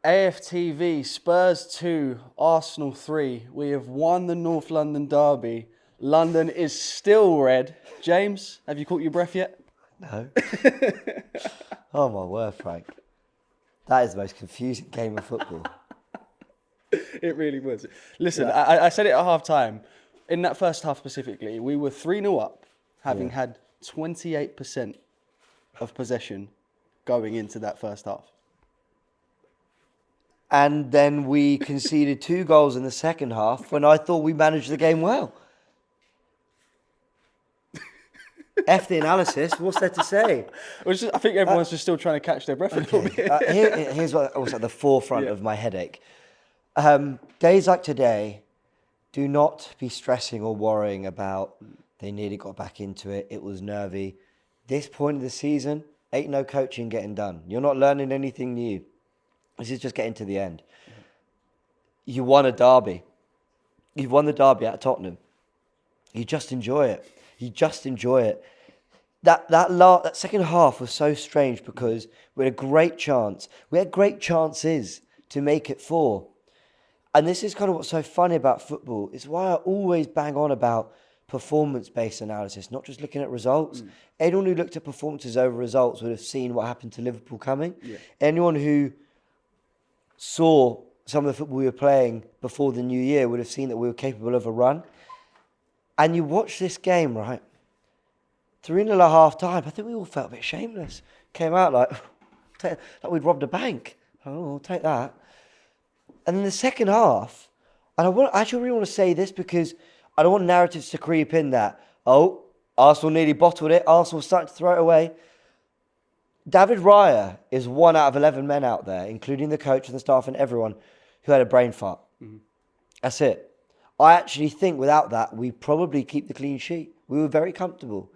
AFTV, Spurs 2, Arsenal 3. We have won the North London derby. London is still red. James, have you caught your breath yet? No. Oh my word, Frank. That is the most confusing game of football. It really was. Listen, I said it at half time. In that first half specifically, we were 3-0 up, having had 28% of possession going into that first half. And then we conceded 2 goals in the second half when I thought we managed the game well. F the analysis, what's there to say? I think everyone's just still trying to catch their breath a little bit. Here's what was at the forefront of my headache. Days like today, do not be stressing or worrying about they nearly got back into it. It was nervy. This point of the season, ain't no coaching getting done. You're not learning anything new. This is just getting to the end. You won a derby. You've won the derby at Tottenham. You just enjoy it. That second half was so strange because we had a great chance. We had great chances to make it 4. And this is kind of what's so funny about football. It's why I always bang on about performance-based analysis, not just looking at results. Anyone who looked at performances over results would have seen what happened to Liverpool coming. Yeah. Anyone who saw some of the football we were playing before the new year would have seen that we were capable of a run. And you watch this game, right? 3-0 at half time. I think we all felt a bit shameless. Came out like we'd robbed a bank. Oh, I'll take that. And in the second half, and I actually really want to say this because I don't want narratives to creep in that, Arsenal nearly bottled it. Arsenal starting to throw it away. David Raya is 1 out of 11 men out there, including the coach and the staff and everyone, who had a brain fart. Mm-hmm. That's it. I actually think without that, we probably keep the clean sheet. We were very comfortable.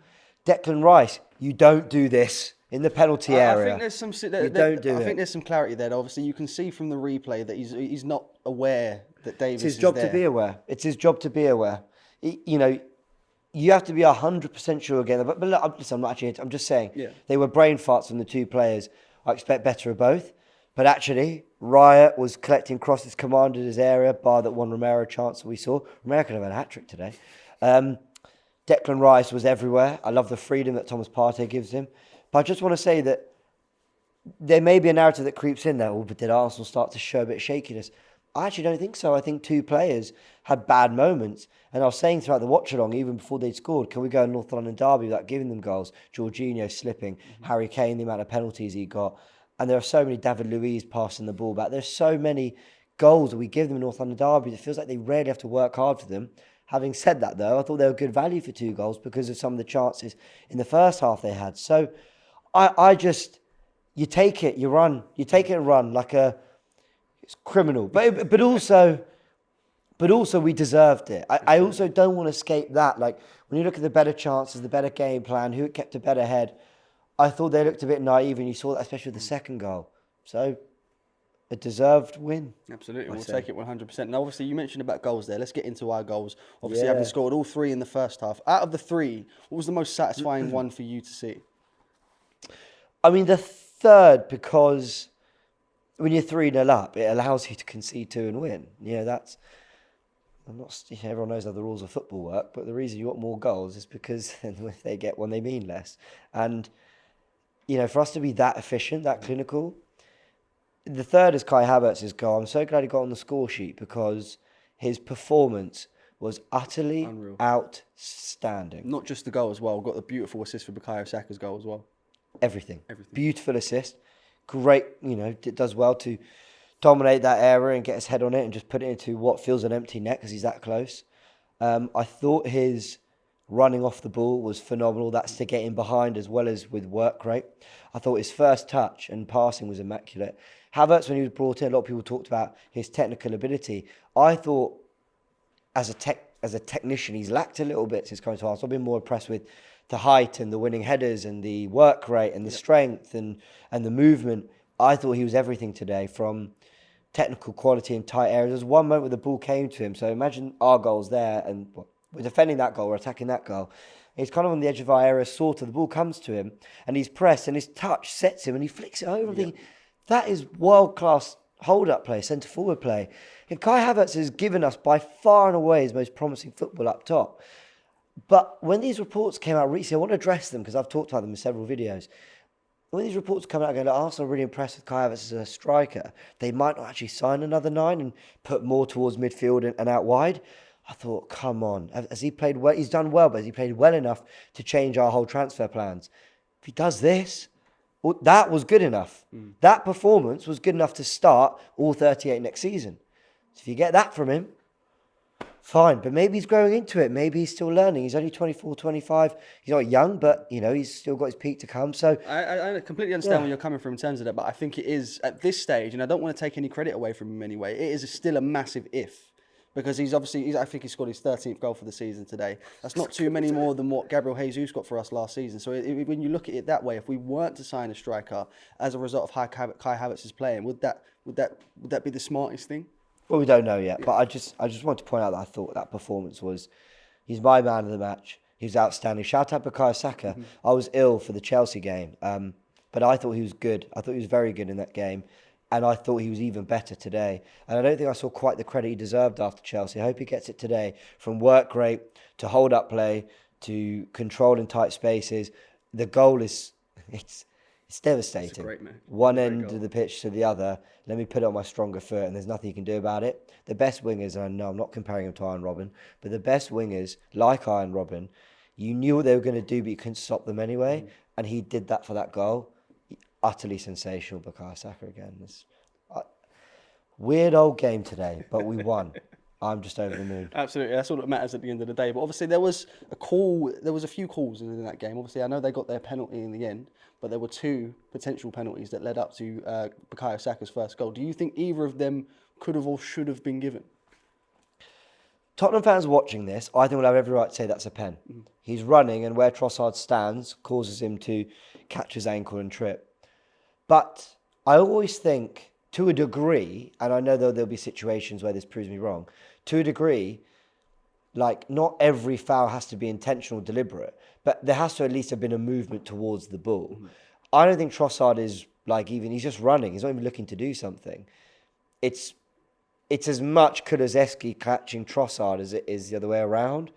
Declan Rice, you don't do this in the penalty area. I think there's some clarity there. Obviously, you can see from the replay that he's not aware that Davis is there. It's his job to be aware. It's his job to be aware. You have to be 100% sure again. But look, listen, I'm not actually. I'm just saying they were brain farts from the 2 players. I expect better of both. But actually, Raya was collecting crosses, commanded his area, bar that one Romero chance that we saw. Romero could have had a hat-trick today. Declan Rice was everywhere. I love the freedom that Thomas Partey gives him. But I just want to say that there may be a narrative that creeps in there. But did Arsenal start to show a bit of shakiness? I actually don't think so. I think 2 players had bad moments. And I was saying throughout the watch-along, even before they'd scored, can we go in North London derby without giving them goals? Jorginho slipping, Harry Kane, the amount of penalties he got. And there are so many David Luiz passing the ball back. There's so many goals that we give them in North London derby. It feels like they rarely have to work hard for them. Having said that, though, I thought they were good value for 2 goals because of some of the chances in the first half they had. So you take it, you run. You take it and run like it's criminal. But also we deserved it. I also don't want to escape that. Like, when you look at the better chances, the better game plan, who kept a better head, I thought they looked a bit naive, and you saw that especially with the second goal. So, a deserved win. Absolutely, we'll take it 100%. Now, obviously, you mentioned about goals there. Let's get into our goals. Obviously, having scored all 3 in the first half. Out of the 3, what was the most satisfying one for you to see? I mean, the third, because when you're 3-0 up, it allows you to concede 2 and win. Everyone knows how the rules of football work, but the reason you want more goals is because if they get one, they mean less. And, for us to be that efficient, that clinical, the third is Kai Havertz's goal. I'm so glad he got on the score sheet because his performance was utterly outstanding. Not just the goal as well. Got the beautiful assist for Bukayo Saka's goal as well. Everything. Beautiful assist. Great, it does well to dominate that area and get his head on it and just put it into what feels an empty net because he's that close. I thought his running off the ball was phenomenal. That's to get in behind as well as with work rate. I thought his first touch and passing was immaculate. Havertz, when he was brought in, a lot of people talked about his technical ability. I thought as a technician, he's lacked a little bit since coming to Arsenal. I've been more impressed with the height and the winning headers and the work rate and the strength and the movement. I thought he was everything today, from technical quality in tight areas. There was one moment where the ball came to him. So imagine our goals there, and we're defending that goal, we're attacking that goal. He's kind of on the edge of our area, sort of. The ball comes to him, and he's pressed, and his touch sets him, and he flicks it over. I'm thinking, that is world-class hold-up play, centre-forward play. And Kai Havertz has given us by far and away his most promising football up top. But when these reports came out recently, I want to address them because I've talked about them in several videos. When these reports come out going, Arsenal are really impressed with Kai Havertz as a striker, they might not actually sign another 9 and put more towards midfield and out wide. I thought, come on, has he played well? He's done well, but has he played well enough to change our whole transfer plans? If he does this, well, that was good enough. That performance was good enough to start all 38 next season. So if you get that from him, fine. But maybe he's growing into it. Maybe he's still learning. He's only 24, 25. He's not young, but, he's still got his peak to come. So I completely understand where you're coming from in terms of that, but I think it is, at this stage, and I don't want to take any credit away from him anyway, it is still a massive if. Because I think he scored his 13th goal for the season today. That's not too many more than what Gabriel Jesus got for us last season. So when you look at it that way, if we weren't to sign a striker as a result of how Kai Havertz is playing, would that be the smartest thing? Well, we don't know yet, but I just want to point out that I thought that performance he's my man of the match. He was outstanding. Shout out Bukayo Saka. Mm-hmm. I was ill for the Chelsea game, but I thought he was good. I thought he was very good in that game, and I thought he was even better today. And I don't think I saw quite the credit he deserved after Chelsea. I hope he gets it today. From work rate to hold up play to control in tight spaces, the goal it's devastating. It's great, man. One end of the pitch to the other. Let me put it on my stronger foot, and there's nothing you can do about it. The best wingers, and I know I'm not comparing them to Iron Robin, but the best wingers, like Iron Robin, you knew what they were going to do, but you couldn't stop them anyway. And he did that for that goal. Utterly sensational, Bukayo Saka again. Weird old game today, but we won. I'm just over the moon. Absolutely, that's all that matters at the end of the day. But obviously, there was a few calls in that game. Obviously, I know they got their penalty in the end, but there were 2 potential penalties that led up to Bukayo Saka's first goal. Do you think either of them could have or should have been given? Tottenham fans watching this, I think will have every right to say that's a pen. Mm-hmm. He's running, and where Trossard stands causes him to catch his ankle and trip. But I always think, to a degree, and I know there'll be situations where this proves me wrong, to a degree, like, not every foul has to be intentional, deliberate, but there has to at least have been a movement towards the ball. Mm-hmm. I don't think Trossard is, he's just running. He's not even looking to do something. It's as much Kulusevski catching Trossard as it is the other way around.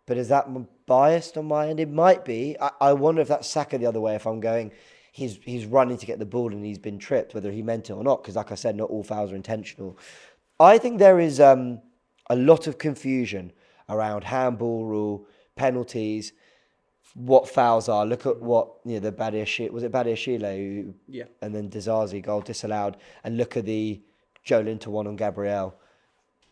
But is that biased on my end? It might be. I wonder if that's Saka the other way, if I'm going, he's running to get the ball and he's been tripped, whether he meant it or not, because like I said, not all fouls are intentional. I think there is a lot of confusion around handball rule, penalties, what fouls are. Look at what the Badiashile, was it Badiashile? Yeah. And then Dizazi goal disallowed. And look at the Joe Linton one on Gabriel.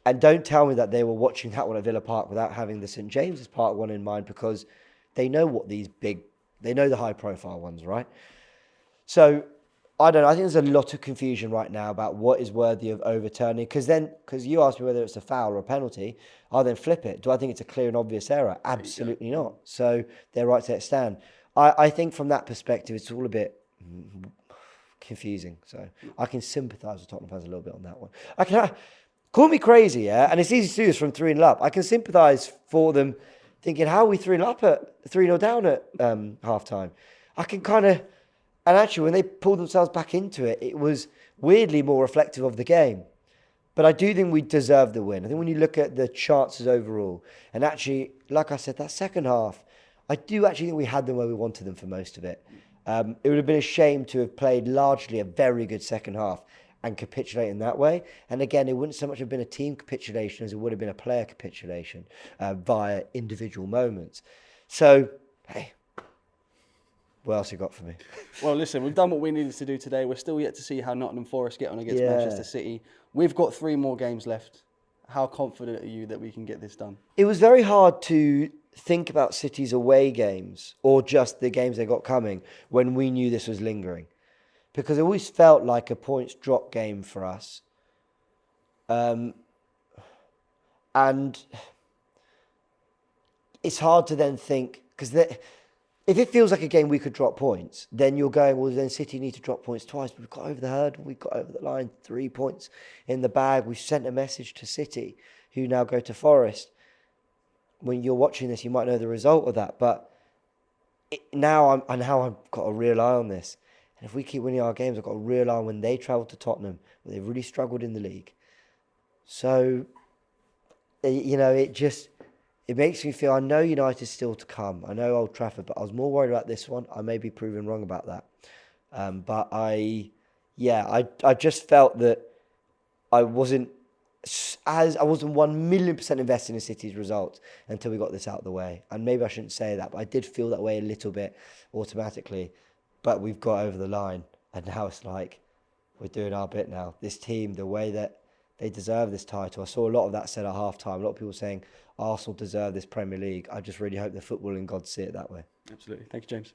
And don't tell me that they were watching that one at Villa Park without having the St James's Park one in mind, because they know what they know the high profile ones, right? So I don't know. I think there's a lot of confusion right now about what is worthy of overturning. Because you asked me whether it's a foul or a penalty, I'll then flip it. Do I think it's a clear and obvious error? Absolutely not. So they're right to let it stand. I think from that perspective, it's all a bit confusing. So I can sympathise with Tottenham fans a little bit on that one. Call me crazy, yeah? And it's easy to do this from 3-0 up. I can sympathise for them thinking, how are we 3-0 down at half-time? I can kind of... And actually, when they pulled themselves back into it, it was weirdly more reflective of the game. But I do think we deserve the win. I think when you look at the chances overall, and actually, like I said, that second half, I do actually think we had them where we wanted them for most of it. It would have been a shame to have played largely a very good second half and capitulate in that way. And again, it wouldn't so much have been a team capitulation as it would have been a player capitulation via individual moments. So, hey, what else you got for me? Well, listen, we've done what we needed to do today. We're still yet to see how Nottingham Forest get on against Manchester City. We've got 3 more games left. How confident are you that we can get this done? It was very hard to think about City's away games or just the games they got coming when we knew this was lingering. Because it always felt like a points drop game for us. And it's hard to then think, because if it feels like a game we could drop points, then you're going, well, then City need to drop points twice. But we've got over the hurdle, we've got over the line, 3 points in the bag. We've sent a message to City, who now go to Forest. When you're watching this, you might know the result of that. But now I've got a real eye on this. And if we keep winning our games, I've got a real eye on when they travel to Tottenham, where they've really struggled in the league. So, it makes me feel, I know United's still to come. I know Old Trafford, but I was more worried about this one. I may be proven wrong about that. But I just felt that I wasn't 1,000,000% invested in City's results until we got this out of the way. And maybe I shouldn't say that, but I did feel that way a little bit automatically. But we've got over the line, and now it's like we're doing our bit now. This team, the way that they deserve this title. I saw a lot of that said at half time. A lot of people saying Arsenal deserve this Premier League. I just really hope the footballing gods see it that way. Absolutely. Thank you, James.